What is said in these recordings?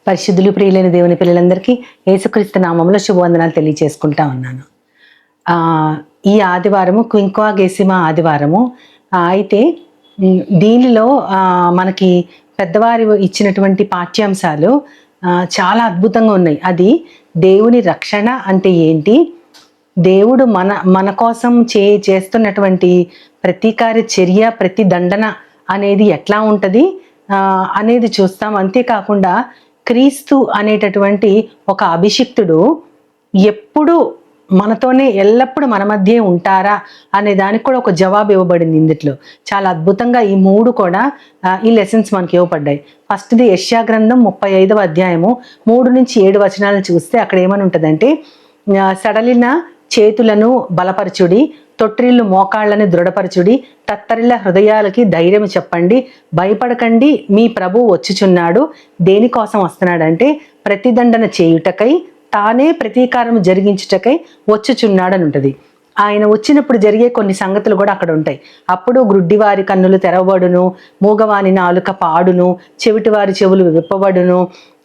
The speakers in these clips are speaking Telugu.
పరిశుద్ధులు ప్రియులైన దేవుని పిల్లలందరికీ యేసుక్రీస్తు నామములో శుభవందనాలు తెలియజేసుకుంటా ఉన్నాను. ఈ ఆదివారము క్వింక్వాగేసిమా ఆదివారము. అయితే దీనిలో మనకి పెద్దవారి ఇచ్చినటువంటి పాఠ్యాంశాలు చాలా అద్భుతంగా ఉన్నాయి. అది దేవుని రక్షణ అంటే ఏంటి, దేవుడు మన కోసం చేస్తున్నటువంటి ప్రతీకార చర్య, ప్రతి దండన అనేది ఎట్లా ఉంటుంది అనేది చూస్తాం. అంతేకాకుండా క్రీస్తు అనేటటువంటి ఒక అభిషిక్తుడు ఎప్పుడు మనతోనే ఎల్లప్పుడూ మన మధ్య ఉంటారా అనే దానికి కూడా ఒక జవాబు ఇవ్వబడింది. ఇందులో చాలా అద్భుతంగా ఈ మూడు కూడా ఈ లెసన్స్ మనకి ఇవ్వబడ్డాయి. ఫస్ట్ది యెషయా గ్రంథం 35వ అధ్యాయము 3 నుంచి 7 వచనాలను చూస్తే అక్కడ ఏమని ఉంటుందంటే, సడలిన చేతులను బలపరచుడి, తొట్టిల్లు మోకాళ్ళని దృఢపరచుడి, తత్తరిల్ల హృదయాలకి ధైర్యం చెప్పండి, భయపడకండి, మీ ప్రభు వచ్చుచున్నాడు. దేనికోసం వస్తున్నాడంటే ప్రతిదండన చేయుటకై, తానే ప్రతీకారం జరిగించుటకై వచ్చుచున్నాడు అని ఉంటుంది. ఆయన వచ్చినప్పుడు జరిగే కొన్ని సంగతులు కూడా అక్కడ ఉంటాయి. అప్పుడు గ్రుడ్డివారి కన్నులు తెరవబడును, మూగవాని నాలుక పాడును, చెవిటివారి చెవులు విప్పబడును,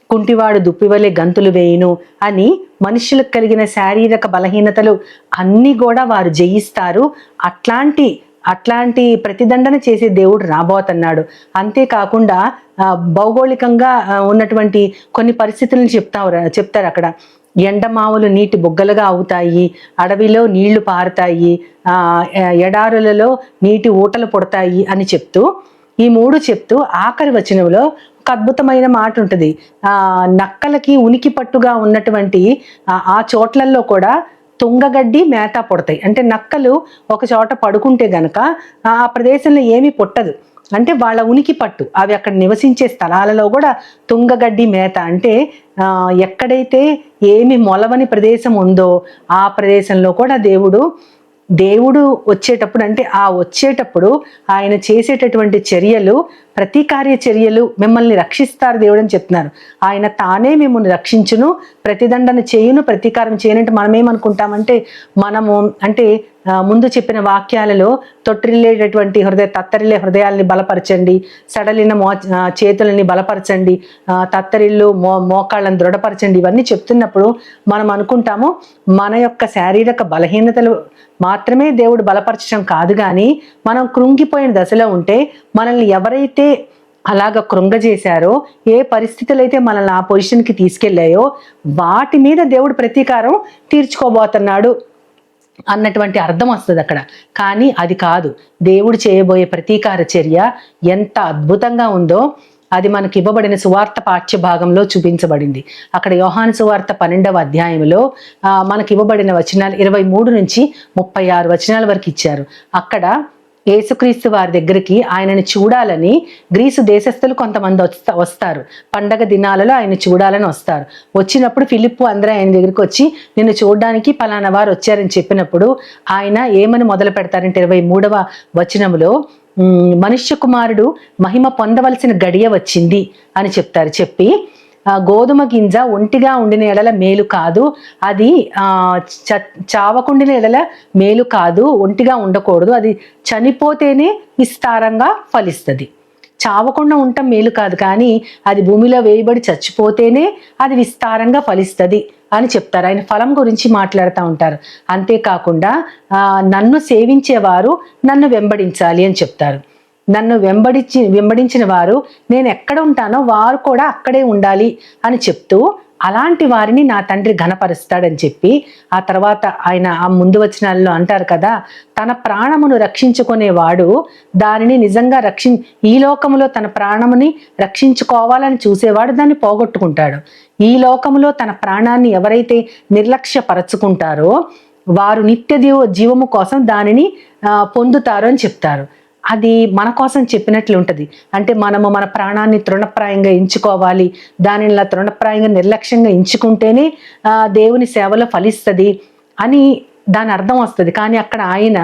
కుంటివాడు దుప్పివలే గంతులు వేయును అని మనుషులకు కలిగిన శారీరక బలహీనతలు అన్నీ కూడా వారు జయిస్తారు. అట్లాంటి ప్రతిదండన చేసే దేవుడు రాబోతున్నాడు. అంతేకాకుండా భౌగోళికంగా ఉన్నటువంటి కొన్ని పరిస్థితులను చెప్తారు అక్కడ. ఎండమావులు నీటి బొగ్గలుగా అవుతాయి, అడవిలో నీళ్లు పారుతాయి, ఎడారులలో నీటి ఊటలు పుడతాయి అని చెప్తూ, ఈ మూడు చెప్తూ ఆఖరి వచనంలో ఒక అద్భుతమైన మాట ఉంటుంది. నక్కలకి ఉనికి పట్టుగా ఉన్నటువంటి ఆ చోట్లల్లో కూడా తుంగగడ్డి మేత పుడతాయి. అంటే నక్కలు ఒక చోట పడుకుంటే గనక ఆ ప్రదేశంలో ఏమీ పుట్టదు. అంటే వాళ్ళ ఉనికి పట్టు, అవి అక్కడ నివసించే స్థలాలలో కూడా తుంగగడ్డి మేత, అంటే ఎక్కడైతే ఏమి మొలవని ప్రదేశం ఉందో ఆ ప్రదేశంలో కూడా దేవుడు వచ్చేటప్పుడు, అంటే వచ్చేటప్పుడు ఆయన చేసేటటువంటి చర్యలు, ప్రతీకార్య చర్యలు మిమ్మల్ని రక్షిస్తారు దేవుడు అని చెప్తున్నారు. ఆయన తానే మిమ్మల్ని రక్షించును, ప్రతిదండన చేయును, ప్రతీకారం చేయనంటే మనం ఏమనుకుంటామంటే, అంటే ముందు చెప్పిన వాక్యాలలో తొట్టిల్లేటటువంటి తత్తరిల్లే హృదయాల్ని బలపరచండి, సడలిన చేతులని బలపరచండి, తత్తరిల్లు మోకాళ్ళని దృఢపరచండి, ఇవన్నీ చెప్తున్నప్పుడు మనం అనుకుంటాము మన యొక్క శారీరక బలహీనతలు మాత్రమే దేవుడు బలపరచడం కాదు, కానీ మనం కృంగిపోయిన దశలో ఉంటే మనల్ని ఎవరైతే అలాగ కృంగజేశారో, ఏ పరిస్థితులు అయితే మనల్ని ఆ పొజిషన్కి తీసుకెళ్ళాయో వాటి మీద దేవుడు ప్రతీకారం తీర్చుకోబోతున్నాడు అన్నటువంటి అర్థం వస్తుంది అక్కడ. కానీ అది కాదు. దేవుడు చేయబోయే ప్రతీకార చర్య ఎంత అద్భుతంగా ఉందో అది మనకి ఇవ్వబడిన సువార్త పాఠ్య భాగంలో చూపించబడింది. అక్కడ యోహాను సువార్త 12వ అధ్యాయంలో మనకి ఇవ్వబడిన వచనాలు 23 నుంచి 36 వచనాల వరకు ఇచ్చారు. అక్కడ యేసుక్రీస్తు వారి దగ్గరికి ఆయనని చూడాలని గ్రీసు దేశస్థులు కొంతమంది వస్తారు. పండగ దినాలలో ఆయన చూడాలని వస్తారు. వచ్చినప్పుడు ఫిలిప్పు అందరూ ఆయన దగ్గరికి వచ్చి నిన్ను చూడడానికి పలానా వారు వచ్చారని చెప్పినప్పుడు ఆయన ఏమని మొదలు పెడతారంటే 23వ వచనంలో, మనుష్య కుమారుడు మహిమ పొందవలసిన గడియ వచ్చింది అని చెప్పి గోధుమ గింజ ఒంటిగా ఉండిన ఎడల మేలు కాదు, అది చావకుండిన ఎడల మేలు కాదు, ఒంటిగా ఉండకూడదు, అది చనిపోతేనే విస్తారంగా ఫలిస్తుంది. చావకుండా ఉండటం మేలు కాదు, కానీ అది భూమిలో వేయబడి చచ్చిపోతేనే అది విస్తారంగా ఫలిస్తుంది అని చెప్తారు. ఆయన ఫలం గురించి మాట్లాడుతూ ఉంటారు. అంతేకాకుండా నన్ను సేవించేవారు నన్ను వెంబడించాలి అని చెప్తారు. నన్ను వెంబడించిన వారు నేను ఎక్కడ ఉంటానో వారు కూడా అక్కడే ఉండాలి అని చెప్తూ, అలాంటి వారిని నా తండ్రి ఘనపరుస్తాడని చెప్పి, ఆ తర్వాత ఆయన ఆ ముందు వచనాల్లో అంటారు కదా, తన ప్రాణమును రక్షించుకునేవాడు దానిని నిజంగా ఈ లోకములో తన ప్రాణముని రక్షించుకోవాలని చూసేవాడు దాన్ని పోగొట్టుకుంటాడు. ఈ లోకములో తన ప్రాణాన్ని ఎవరైతే నిర్లక్ష్యపరచుకుంటారో వారు నిత్య జీవము కోసం దానిని పొందుతారు అని చెప్తారు. అది మన కోసం చెప్పినట్లు ఉంటుంది. అంటే మనము మన ప్రాణాన్ని తృణప్రాయంగా ఎంచుకోవాలి, దానిని తృణప్రాయంగా నిర్లక్ష్యంగా ఎంచుకుంటేనే దేవుని సేవలో ఫలిస్తుంది అని దాని అర్థం వస్తుంది. కానీ అక్కడ ఆయన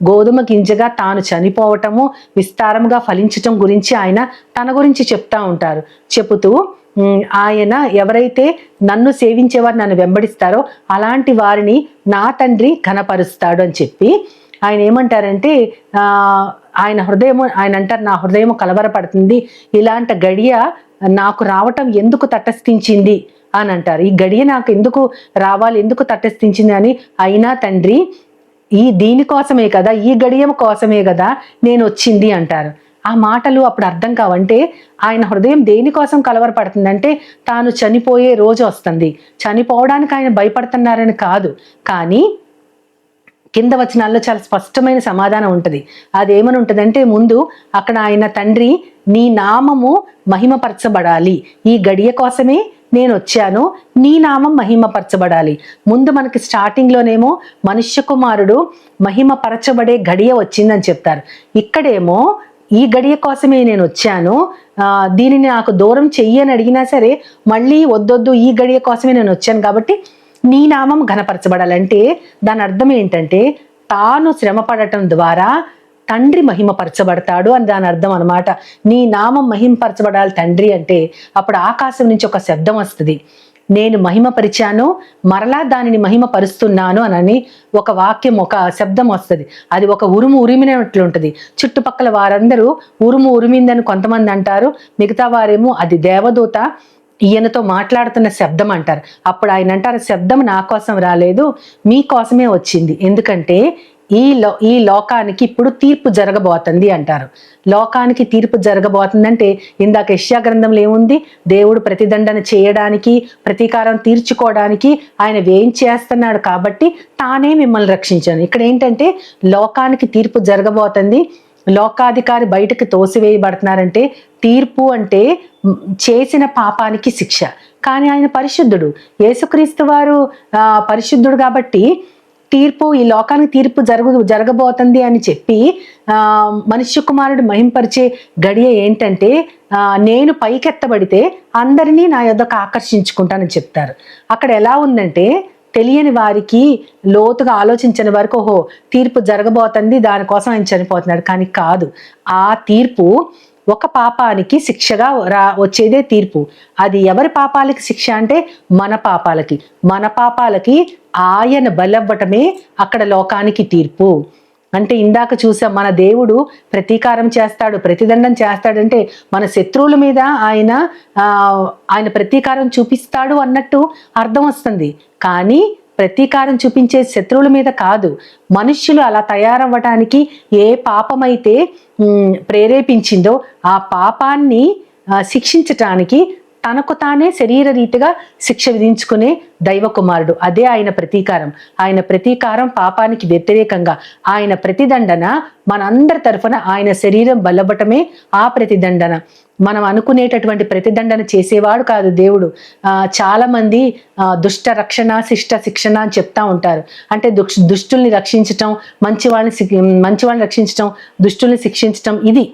గోధుమ గింజగా తాను చనిపోవటము, విస్తారంగా ఫలించటం గురించి ఆయన తన గురించి చెప్తూ ఆయన ఎవరైతే నన్ను సేవించేవారు నన్ను వెంబడిస్తారో అలాంటి వారిని నా తండ్రి ఘనపరుస్తాడు అని చెప్పి ఆయన ఏమంటారంటే, ఆయన అంటారు, నా హృదయం కలవరపడుతుంది, ఇలాంటి గడియ నాకు రావటం ఎందుకు తటస్థించింది అని అంటారు. ఈ గడియ నాకు ఎందుకు రావాలి, ఎందుకు తటస్థించింది అని. అయినా తండ్రి దీనికోసమే కదా, ఈ గడియం కోసమే కదా నేను వచ్చింది అంటారు. ఆ మాటలు అప్పుడు అర్థం కావంటే ఆయన హృదయం దేనికోసం కలవరపడుతుందంటే తాను చనిపోయే రోజు వస్తుంది, చనిపోవడానికి ఆయన భయపడుతున్నారని కాదు. కానీ కింద వచనాల్లో చాలా స్పష్టమైన సమాధానం ఉంటుంది. అదేమని ఉంటుందంటే, ముందు అక్కడ ఆయన తండ్రి నీ నామము మహిమపరచబడాలి, ఈ గడియ కోసమే నేను వచ్చాను, నీ నామం మహిమపరచబడాలి. ముందు మనకి స్టార్టింగ్లోనేమో మనుష్య కుమారుడు మహిమపరచబడే గడియ వచ్చిందని చెప్తారు. ఇక్కడేమో ఈ గడియ కోసమే నేను వచ్చాను, దీనిని నాకు దూరం చెయ్యని అడిగినా సరే మళ్ళీ వద్దొద్దు, ఈ గడియ కోసమే నేను వచ్చాను కాబట్టి నీ నామం ఘనపరచబడాలంటే దాని అర్థం ఏంటంటే తాను శ్రమపడటం ద్వారా తండ్రి మహిమపరచబడతాడు అని దాని అర్థం అనమాట. నీ నామం మహిమపరచబడాలి తండ్రి అంటే అప్పుడు ఆకాశం నుంచి ఒక శబ్దం వస్తుంది, నేను మహిమపరిచాను మరలా దానిని మహిమపరుస్తున్నాను అని ఒక వాక్యం, ఒక శబ్దం వస్తుంది. అది ఒక ఉరుము ఉరిమినట్లు ఉంటుంది. చుట్టుపక్కల వారందరూ ఉరుము ఉరిమిందని కొంతమంది అంటారు, మిగతా వారేమో అది దేవదూత ఈయనతో మాట్లాడుతున్న శబ్దం అంటారు. అప్పుడు ఆయన అంటారు, శబ్దం నా కోసం రాలేదు, మీకోసమే వచ్చింది. ఎందుకంటే ఈ లోకానికి ఇప్పుడు తీర్పు జరగబోతుంది అంటారు. లోకానికి తీర్పు జరగబోతుందంటే ఇందాక యెషయా గ్రంథంలో ఏముంది, దేవుడు ప్రతిదండన చేయడానికి, ప్రతీకారం తీర్చుకోవడానికి ఆయన ఏం చేస్తున్నాడు కాబట్టి తానే మిమ్మల్ని రక్షించాను. ఇక్కడ ఏంటంటే లోకానికి తీర్పు జరగబోతుంది, లోకాధికారి బయటకు తోసివేయబడుతున్నారంటే తీర్పు అంటే చేసిన పాపానికి శిక్ష. కానీ ఆయన పరిశుద్ధుడు, యేసుక్రీస్తు వారు పరిశుద్ధుడు కాబట్టి తీర్పు, ఈ లోకానికి తీర్పు జరగబోతుంది అని చెప్పి మనుష్య కుమారుడు మహింపరిచే గడియ ఏంటంటే నేను పైకెత్తబడితే అందరినీ నా యొద్దకు ఆకర్షించుకుంటానని చెప్తారు. అక్కడ ఎలా ఉందంటే తెలియని వారికి, లోతుగా ఆలోచించని వారికి ఓహో తీర్పు జరగబోతుంది, దానికోసం ఆయన చనిపోతున్నాడు. కానీ కాదు, ఆ తీర్పు ఒక పాపానికి శిక్షగా వచ్చేదే తీర్పు. అది ఎవరి పాపాలకి శిక్ష అంటే మన పాపాలకి ఆయన బలవ్వటమే అక్కడ లోకానికి తీర్పు. అంటే ఇందాక చూసాం, మన దేవుడు ప్రతీకారం చేస్తాడు, ప్రతిదండం చేస్తాడంటే మన శత్రువుల మీద ఆయన ప్రతీకారం చూపిస్తాడు అన్నట్టు అర్థం వస్తుంది. కానీ ప్రతీకారం చూపించే శత్రువుల మీద కాదు, మనుష్యులు అలా తయారవ్వటానికి ఏ పాపమైతే ప్రేరేపించిందో ఆ పాపాన్ని శిక్షించటానికి తనకు తానే శరీర రీతిగా శిక్ష విధించుకునే దైవ కుమారుడు. అదే ఆయన ప్రతీకారం. ఆయన ప్రతీకారం పాపానికి వ్యతిరేకంగా, ఆయన ప్రతిదండన మనందరి తరఫున ఆయన శరీరం బలపటమే ఆ ప్రతిదండన. మనం అనుకునేటటువంటి ప్రతిదండన చేసేవాడు కాదు దేవుడు. చాలా మంది దుష్ట రక్షణ శిష్ట శిక్షణ అని చెప్తా ఉంటారు. అంటే దుష్టుల్ని రక్షించటం, మంచి వాళ్ళని రక్షించటం, దుష్టుల్ని శిక్షించటం ఇది.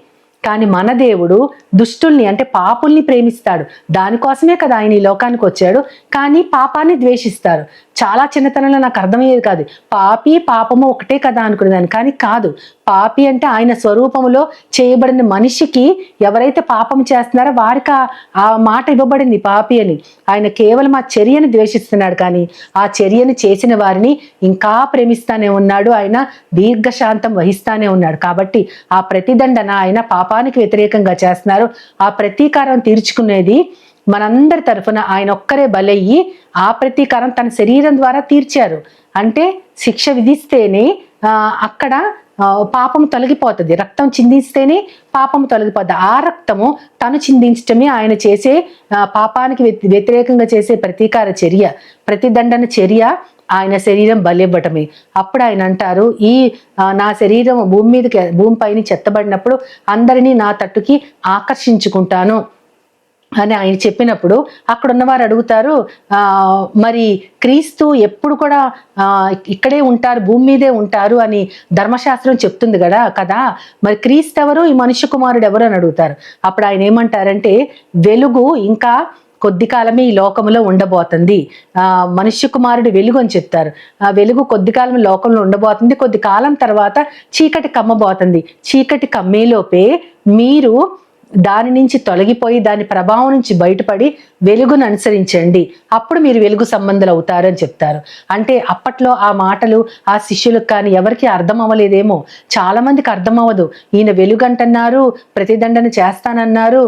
కానీ మన దేవుడు దుష్టుల్ని అంటే పాపుల్ని ప్రేమిస్తాడు. దానికోసమే కదా ఆయన ఈ లోకానికి వచ్చాడు. కానీ పాపాన్ని ద్వేషిస్తారు. చాలా చిన్నతనంలో నాకు అర్థమయ్యేది కాదు, పాపి పాపము ఒకటే కదా అనుకునేదాన్ని. కానీ కాదు, పాపి అంటే ఆయన స్వరూపములో చేయబడిన మనిషికి ఎవరైతే పాపం చేస్తున్నారో వారికి ఆ మాట ఇవ్వబడింది పాపి అని. ఆయన కేవలం ఆ చర్యను ద్వేషిస్తున్నాడు, కానీ ఆ చర్యను చేసిన వారిని ఇంకా ప్రేమిస్తానే ఉన్నాడు. ఆయన దీర్ఘశాంతం వహిస్తానే ఉన్నాడు. కాబట్టి ఆ ప్రతిదండన ఆయన పాపానికి వ్యతిరేకంగా చేస్తున్నారు. ఆ ప్రతీకారం తీర్చుకునేది మనందరి తరఫున ఆయన ఒక్కరే బలయ్యి ఆ ప్రతీకారం తన శరీరం ద్వారా తీర్చారు. అంటే శిక్ష విధిస్తేనే అక్కడ పాపం తొలగిపోతుంది, రక్తం చిందిస్తేనే పాపం తొలగిపోతుంది. ఆ రక్తము తను చిందించటమే ఆయన చేసే పాపానికి వ్యతిరేకంగా చేసే ప్రతీకార చర్య, ప్రతిదండన చర్య. ఆయన శరీరం బలివ్వటమే. అప్పుడు ఆయన అంటారు, నా శరీరం భూమిపైన చెత్తబడినప్పుడు అందరినీ నా తట్టుకి ఆకర్షించుకుంటాను అని ఆయన చెప్పినప్పుడు అక్కడ ఉన్నవారు అడుగుతారు, మరి క్రీస్తు ఎప్పుడు కూడా ఇక్కడే ఉంటారు, భూమి మీదే ఉంటారు అని ధర్మశాస్త్రం చెప్తుంది కదా, మరి క్రీస్తు ఎవరు, ఈ మనుష్య కుమారుడు ఎవరు అని అడుగుతారు. అప్పుడు ఆయన ఏమంటారంటే, వెలుగు ఇంకా కొద్ది కాలమే ఈ లోకంలో ఉండబోతుంది, మనుష్య కుమారుడు వెలుగు అని చెప్తారు. ఆ వెలుగు కొద్ది కాలం లోకంలో ఉండబోతుంది, కొద్ది కాలం తర్వాత చీకటి కమ్మబోతుంది. చీకటి కమ్మేలోపే మీరు దాని నుంచి తొలగిపోయి దాని ప్రభావం నుంచి బయటపడి వెలుగును అనుసరించండి, అప్పుడు మీరు వెలుగు సంబంధులు అవుతారు అని చెప్తారు. అంటే అప్పట్లో ఆ మాటలు ఆ శిష్యులకు కానీ ఎవరికి అర్థం అవ్వలేదేమో, చాలా మందికి అర్థం అవ్వదు. ఈయన వెలుగంటున్నారు, ప్రతిదండన చేస్తానన్నారు,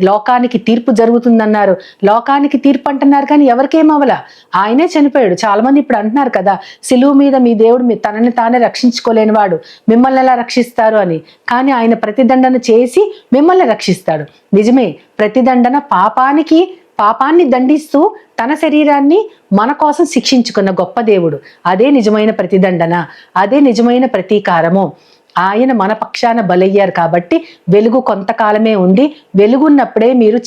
లోకానికి తీర్పు జరుగుతుందన్నారు, లోకానికి తీర్పు అంటున్నారు, కానీ ఎవరికేం అవ్వలా, ఆయనే చనిపోయాడు. చాలా మంది ఇప్పుడు అంటున్నారు కదా, సిలువ మీద మీ దేవుడు తనని తానే రక్షించుకోలేని వాడు, మిమ్మల్ని ఎలా రక్షిస్తారు అని. కానీ ఆయన ప్రతిదండన చేసి మిమ్మల్ని రక్షిస్తాడు. నిజమే, ప్రతిదండన పాపాన్ని దండిస్తూ తన శరీరాన్ని మన కోసం శిక్షించుకున్న గొప్ప దేవుడు. అదే నిజమైన ప్రతిదండన, అదే నిజమైన ప్రతీకారము. ఆయన మన పక్షాన బలయ్యారు కాబట్టి వెలుగు కొంతకాలమే ఉంది. వెలుగున్నప్పుడే మీరు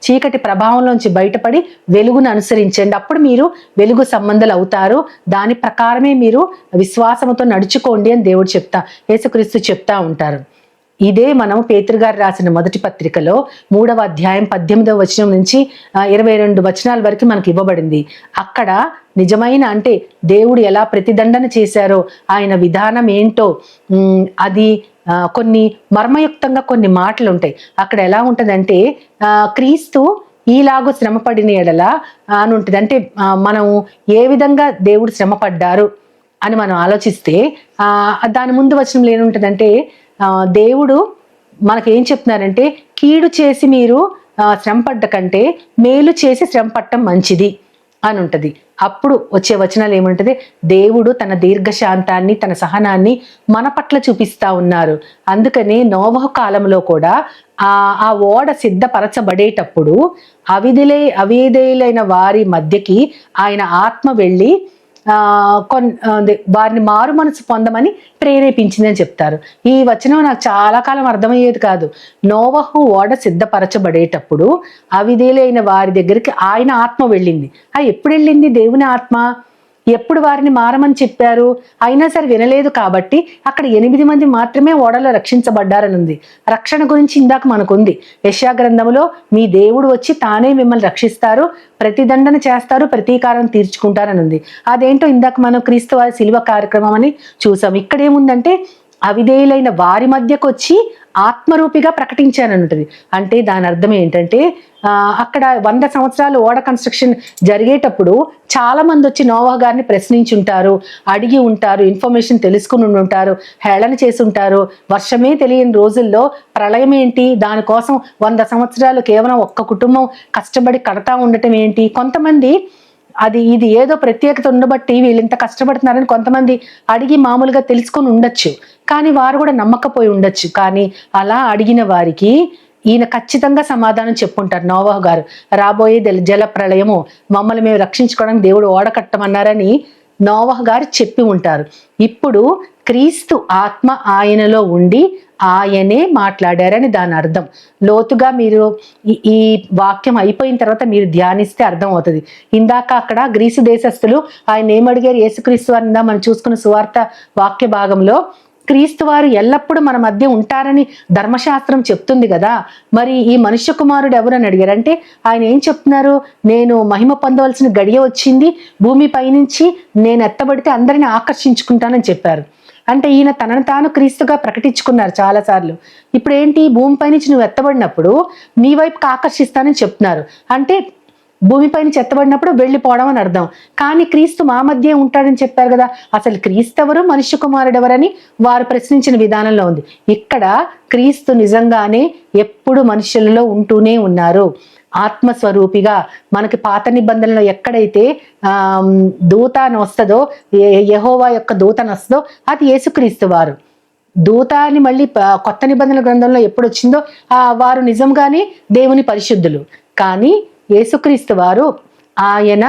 చీకటి ప్రభావంలోంచి బయటపడి వెలుగును అనుసరించండి, అప్పుడు మీరు వెలుగు సంబంధాలు అవుతారు. దాని ప్రకారమే మీరు విశ్వాసంతో నడుచుకోండి అని దేవుడు యేసుక్రీస్తు చెప్తా ఉంటారు. ఇదే మనం పేతురు గారు రాసిన మొదటి పత్రికలో 3వ అధ్యాయం 18వ వచనం నుంచి 22 వచనాల వరకు మనకి ఇవ్వబడింది. అక్కడ నిజమైన అంటే దేవుడు ఎలా ప్రతిదండన చేశారో, ఆయన విధానం ఏంటో, అది కొన్ని మర్మయుక్తంగా కొన్ని మాటలు ఉంటాయి. అక్కడ ఎలా ఉంటుందంటే, క్రీస్తు ఈలాగూ శ్రమపడిన ఎడల అని ఉంటుంది. అంటే మనం ఏ విధంగా దేవుడు శ్రమపడ్డారు అని మనం ఆలోచిస్తే దాని ముందు వచనంలో ఏముంటుందంటే, దేవుడు మనకేం చెప్తున్నారంటే, కీడు చేసి మీరు శ్రమపడ్డ కంటే మేలు చేసి శ్రమపడటం మంచిది అని ఉంటుంది. అప్పుడు వచ్చే వచనాలు ఏముంటది, దేవుడు తన దీర్ఘశాంతాన్ని తన సహనాన్ని మన పట్ల చూపిస్తా ఉన్నారు. అందుకని నోవహు కాలంలో కూడా ఆ ఓడ సిద్ధపరచబడేటప్పుడు అవిధేయులైన వారి మధ్యకి ఆయన ఆత్మ వెళ్ళి వారిని మారు మనసు పొందమని ప్రేరేపించిందని చెప్తారు. ఈ వచనం నాకు చాలా కాలం అర్థమయ్యేది కాదు. నోవహు ఓడ సిద్ధపరచబడేటప్పుడు అవిధేయులైన వారి దగ్గరికి ఆయన ఆత్మ వెళ్ళింది. ఎప్పుడు వెళ్ళింది దేవుని ఆత్మ? ఎప్పుడు వారిని మారమని చెప్పారు, అయినా సరే వినలేదు కాబట్టి అక్కడ 8 మంది మాత్రమే ఓడలో రక్షించబడ్డారని ఉంది. రక్షణ గురించి ఇందాక మనకుంది యెషయా గ్రంథంలో, మీ దేవుడు వచ్చి తానే మిమ్మల్ని రక్షిస్తారు, ప్రతిదండన చేస్తారు, ప్రతీకారం తీర్చుకుంటారని ఉంది. అదేంటో ఇందాక మనం క్రీస్తు వారి శిలువ కార్యక్రమం అని చూసాం. ఇక్కడ ఏముందంటే, అవిధేయులైన వారి మధ్యకు వచ్చి ఆత్మరూపిగా ప్రకటించానని ఉంటుంది. అంటే దాని అర్థం ఏంటంటే, అక్కడ 100 సంవత్సరాలు ఓడ కన్స్ట్రక్షన్ జరిగేటప్పుడు చాలా మంది వచ్చి నోవహు గారిని ప్రశ్నించి ఉంటారు, అడిగి ఉంటారు, ఇన్ఫర్మేషన్ తెలుసుకుని ఉంటారు, హేళన చేసి ఉంటారు. వర్షమే తెలియని రోజుల్లో ప్రళయం ఏంటి, దానికోసం 100 సంవత్సరాలు కేవలం ఒక్క కుటుంబం కష్టపడి కడతా ఉండటం ఏంటి. కొంతమంది ఇది ఏదో ప్రత్యేకత ఉండబట్టి వీళ్ళు ఇంత కష్టపడుతున్నారని కొంతమంది అడిగి మామూలుగా తెలుసుకొని ఉండొచ్చు, కానీ వారు కూడా నమ్మకపోయి ఉండొచ్చు. కానీ అలా అడిగిన వారికి ఈయన ఖచ్చితంగా సమాధానం చెప్పుంటారు. నోవహు గారు, రాబోయే జల ప్రళయము, మమ్మల్ని మేము రక్షించుకోవడానికి దేవుడు ఓడ కట్టమన్నారని నోవహు గారు చెప్పి ఉంటారు. ఇప్పుడు క్రీస్తు ఆత్మ ఆయనలో ఉండి ఆయనే మాట్లాడారని దాని అర్థం. లోతుగా మీరు ఈ వాక్యం అయిపోయిన తర్వాత మీరు ధ్యానిస్తే అర్థం అవుతుంది. ఇందాక అక్కడ గ్రీసు దేశస్థులు ఆయన ఏమడిగారు, యేసుక్రీస్తు వారిని మనం చూసుకున్న సువార్త వాక్య భాగంలో, క్రీస్తు వారు ఎల్లప్పుడూ మన మధ్య ఉంటారని ధర్మశాస్త్రం చెప్తుంది కదా, మరి ఈ మనుష్య కుమారుడు ఎవరని అడిగారు. అంటే ఆయన ఏం చెప్తున్నారు, నేను మహిమ పొందవలసిన గడియ వచ్చింది, భూమిపై నుంచి నేను ఎత్తబడితే అందరిని ఆకర్షించుకుంటానని చెప్పారు. అంటే ఈయన తనను తాను క్రీస్తుగా ప్రకటించుకున్నారు చాలాసార్లు. ఇప్పుడు ఏంటి, భూమిపై నుంచి నువ్వు ఎత్తబడినప్పుడు నీ వైపుకి ఆకర్షిస్తానని చెప్తున్నారు. అంటే భూమిపై నుంచి ఎత్తబడినప్పుడు వెళ్ళిపోవడం అని అర్థం. కానీ క్రీస్తు మా మధ్య ఉంటాడని చెప్పారు కదా, అసలు క్రీస్తు ఎవరు, మనుష్య కుమారుడు ఎవరని వారు ప్రశ్నించిన విధానంలో ఉంది. ఇక్కడ క్రీస్తు నిజంగానే ఎప్పుడు మనుషులలో ఉంటూనే ఉన్నారు. ఆత్మస్వరూపిగా మనకి పాత నిబంధనలో ఎక్కడైతే దూత అని వస్తుందో, యెహోవా యొక్క దూత అని వస్తుందో అది యేసుక్రీస్తు వారు. దూత అని మళ్ళీ కొత్త నిబంధనల గ్రంథంలో ఎప్పుడు వచ్చిందో వారు నిజంగానే దేవుని పరిశుద్ధులు. కానీ యేసుక్రీస్తు వారు ఆయన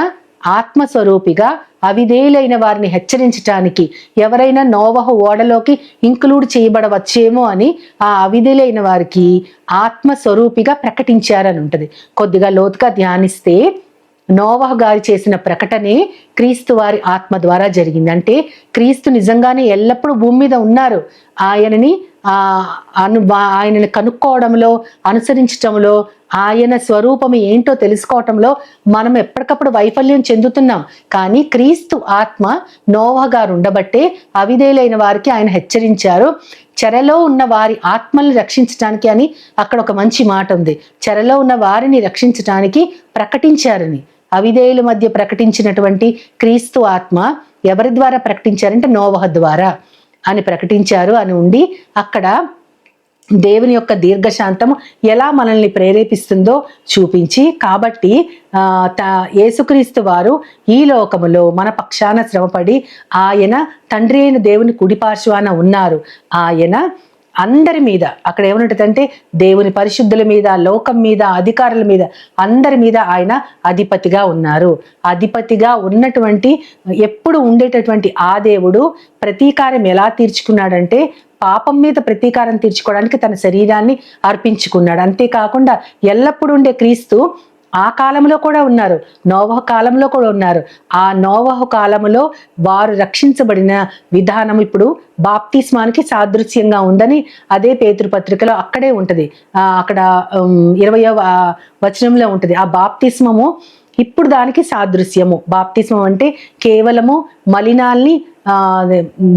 ఆత్మస్వరూపిగా అవిధేయులైన వారిని హెచ్చరించటానికి, ఎవరైనా నోవహు ఓడలోకి ఇంక్లూడ్ చేయబడవచ్చేమో అని ఆ అవిధేయులైన వారికి ఆత్మస్వరూపిగా ప్రకటించారని ఉంటుంది. కొద్దిగా లోతుగా ధ్యానిస్తే నోవహు గారు చేసిన ప్రకటనే క్రీస్తు వారి ఆత్మ ద్వారా జరిగింది. అంటే క్రీస్తు నిజంగానే ఎల్లప్పుడూ భూమి మీద ఉన్నారు. ఆయనని కనుక్కోవడంలో, అనుసరించటంలో, ఆయన స్వరూపం ఏంటో తెలుసుకోవటంలో మనం ఎప్పటికప్పుడు వైఫల్యం చెందుతున్నాం. కానీ క్రీస్తు ఆత్మ నోవహు గారు ఉండబట్టే అవిధేయులైన వారికి ఆయన హెచ్చరించారు. చెరలో ఉన్న వారి ఆత్మల్ని రక్షించడానికి అని అక్కడ ఒక మంచి మాట ఉంది. చెరలో ఉన్న వారిని రక్షించడానికి ప్రకటించారని. అవిధేయుల మధ్య ప్రకటించినటువంటి క్రీస్తు ఆత్మ ఎవరి ద్వారా ప్రకటించారంటే నోవహు ద్వారా అని ప్రకటించారు అని ఉండి, అక్కడ దేవుని యొక్క దీర్ఘశాంతము ఎలా మనల్ని ప్రేరేపిస్తుందో చూపించి, కాబట్టి యేసుక్రీస్తు వారు ఈ లోకములో మన పక్షాన శ్రమపడి ఆయన తండ్రి అయిన దేవుని కుడిపార్శ్వాన ఉన్నారు. ఆయన అందరి మీద, అక్కడ ఏమన్నట్టంటే దేవుని పరిశుద్ధుల మీద, లోకం మీద, అధికారుల మీద, అందరి మీద ఆయన అధిపతిగా ఉన్నారు. అధిపతిగా ఉన్నటువంటి ఎప్పుడు ఉండేటటువంటి ఆ దేవుడు ప్రతీకారం ఎలా తీర్చుకున్నాడంటే పాపం మీద ప్రతీకారం తీర్చుకోవడానికి తన శరీరాన్ని అర్పించుకున్నాడు. అంతేకాకుండా ఎల్లప్పుడూ ఉండే క్రీస్తు ఆ కాలంలో కూడా ఉన్నారు, నోవహు కాలంలో కూడా ఉన్నారు. ఆ నోవహు కాలంలో వారు రక్షించబడిన విధానం ఇప్పుడు బాప్తిస్మానికి సాదృశ్యంగా ఉందని అదే పేతురు పత్రికలో అక్కడే ఉంటది. అక్కడ 20వ వచనంలో ఉంటది. ఆ బాప్తిస్మము ఇప్పుడు దానికి సాదృశ్యము. బాప్తిస్మం అంటే కేవలము మలినాల్ని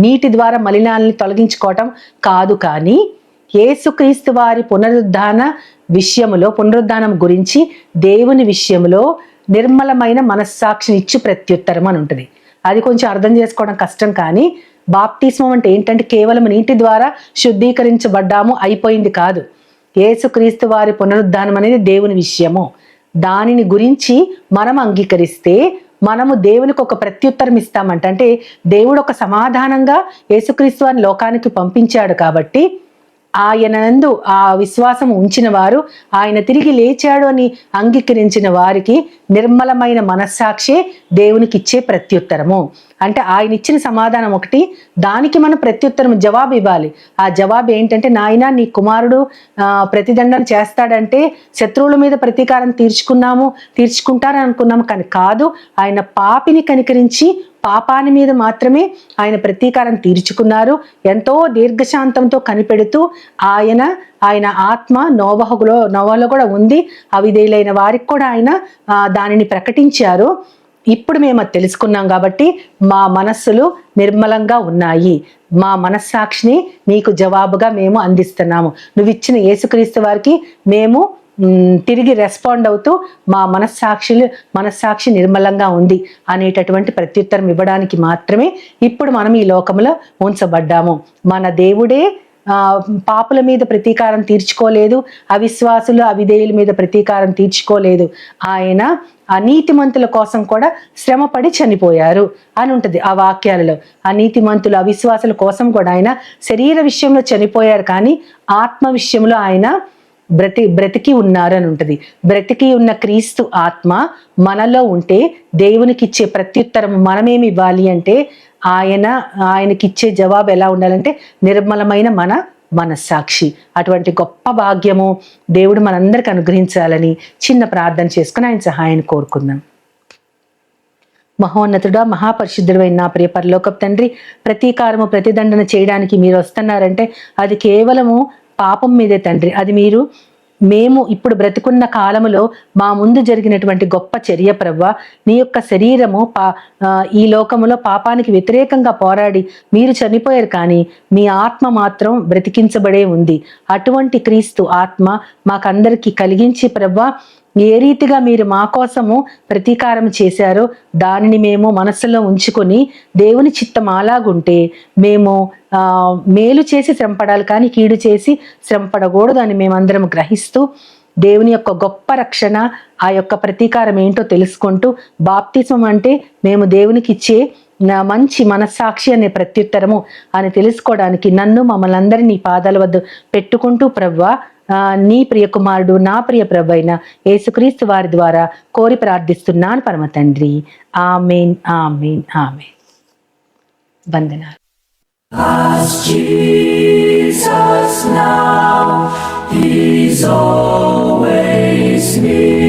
నీటి ద్వారా మలినాల్ని తొలగించుకోవటం కాదు, కానీ యేసుక్రీస్తు వారి పునరుద్ధానం గురించి దేవుని విషయంలో నిర్మలమైన మనస్సాక్షిని ఇచ్చి ప్రత్యుత్తరం అని ఉంటుంది. అది కొంచెం అర్థం చేసుకోవడం కష్టం, కానీ బాప్తిస్మం అంటే ఏంటంటే కేవలం నీటి ద్వారా శుద్ధీకరించబడ్డాము అయిపోయింది కాదు. యేసుక్రీస్తు వారి పునరుద్ధానం అనేది దేవుని విషయము. దానిని గురించి మనం అంగీకరిస్తే మనము దేవునికి ఒక ప్రత్యుత్తరం ఇస్తామంట. అంటే దేవుడు ఒక సమాధానంగా యేసుక్రీస్తు వారిని లోకానికి పంపించాడు కాబట్టి ఆయనందు ఆ విశ్వాసం ఉంచిన వారు, ఆయన తిరిగి లేచాడు అని అంగీకరించిన వారికి నిర్మలమైన మనస్సాక్షే దేవునికి ఇచ్చే ప్రత్యుత్తరము. అంటే ఆయన ఇచ్చిన సమాధానం ఒకటి, దానికి మనం ప్రత్యుత్తరం జవాబు ఇవ్వాలి. ఆ జవాబు ఏంటంటే, నాయనా నీ కుమారుడు ప్రతిదండన చేస్తాడంటే శత్రువుల మీద ప్రతీకారం తీర్చుకుంటారని అనుకున్నాము, కానీ కాదు, ఆయన పాపిని కనికరించి పాపాని మీద మాత్రమే ఆయన ప్రతీకారం తీర్చుకున్నారు. ఎంతో దీర్ఘశాంతంతో కనిపెడుతూ ఆయన ఆత్మ నోవహులో కూడా ఉంది. అవిధేయులైన వారికి కూడా ఆయన దానిని ప్రకటించారు. ఇప్పుడు మేము అది తెలుసుకున్నాం కాబట్టి మా మనస్సులు నిర్మలంగా ఉన్నాయి. మా మనస్సాక్షిని నీకు జవాబుగా మేము అందిస్తున్నాము. నువ్వు ఇచ్చిన యేసుక్రీస్తు వారికి మేము తిరిగి రెస్పాండ్ అవుతూ మా మనస్సాక్షి నిర్మలంగా ఉంది అనేటటువంటి ప్రత్యుత్తరం ఇవ్వడానికి మాత్రమే ఇప్పుడు మనం ఈ లోకంలో ఉంచబడ్డాము. మన దేవుడే పాపుల మీద ప్రతీకారం తీర్చుకోలేదు, అవిశ్వాసులు అవిధేయుల మీద ప్రతీకారం తీర్చుకోలేదు. ఆయన అనీతిమంతుల కోసం కూడా శ్రమపడి చనిపోయారు అని ఉంటుంది ఆ వాక్యాలలో. అనీతిమంతులు అవిశ్వాసుల కోసం కూడా ఆయన శరీర విషయంలో చనిపోయారు, కానీ ఆత్మ విషయంలో ఆయన బ్రతికి ఉన్నారు అని ఉంటుంది. బ్రతికి ఉన్న క్రీస్తు ఆత్మ మనలో ఉంటే దేవునికి ఇచ్చే ప్రత్యుత్తరం మనమేమి ఇవ్వాలి అంటే, ఆయనకిచ్చే జవాబు ఎలా ఉండాలంటే నిర్మలమైన మనస్సాక్షి. అటువంటి గొప్ప భాగ్యము దేవుడు మనందరికి అనుగ్రహించాలని చిన్న ప్రార్థన చేసుకుని ఆయన సహాయాన్ని కోరుకుందాం. మహోన్నతుడా, మహాపరిశుద్ధుడైన నా ప్రియ పరలోకపు తండ్రి, ప్రతీకారము ప్రతిదండన చేయడానికి మీరు వస్తున్నారంటే అది కేవలము పాపం మీదే తండ్రి. అది మేము ఇప్పుడు బ్రతుకున్న కాలములో మా ముందు జరిగినటువంటి గొప్ప చర్య ప్రభువా. నీ యొక్క శరీరము ఈ లోకములో పాపానికి వ్యతిరేకంగా పోరాడి మీరు చనిపోయారు, కానీ మీ ఆత్మ మాత్రం బ్రతికించబడే ఉంది. అటువంటి క్రీస్తు ఆత్మ మాకందరికీ కలిగించి ప్రభువా, ఏ రీతిగా మీరు మా కోసము ప్రతీకారం చేశారో దానిని మేము మనసులో ఉంచుకొని దేవుని చిత్తం అలాగుంటే మేము మేలు చేసి శ్రమపడాలి, కానీ కీడు చేసి శ్రమపడకూడదు అని మేమందరం గ్రహిస్తూ దేవుని యొక్క గొప్ప రక్షణ, ఆ యొక్క ప్రతీకారం ఏంటో తెలుసుకుంటూ, బాప్తిస్మం అంటే మేము దేవునికి ఇచ్చే మంచి మనస్సాక్షి అనే ప్రత్యుత్తరము అని తెలుసుకోవడానికి నన్ను మమ్మల్ని అందరినీ నీ పాదాల వద్ద పెట్టుకుంటూ ప్రభువా, నీ ప్రియ కుమారుడు నా ప్రియ ప్రభు అయిన యేసుక్రీస్తు వారి ద్వారా కోరి ప్రార్థిస్తున్నాను పరమ తండ్రి. ఆమేన్, ఆమేన్, ఆమేన్. వందనాలు. As Jesus now, He's always near.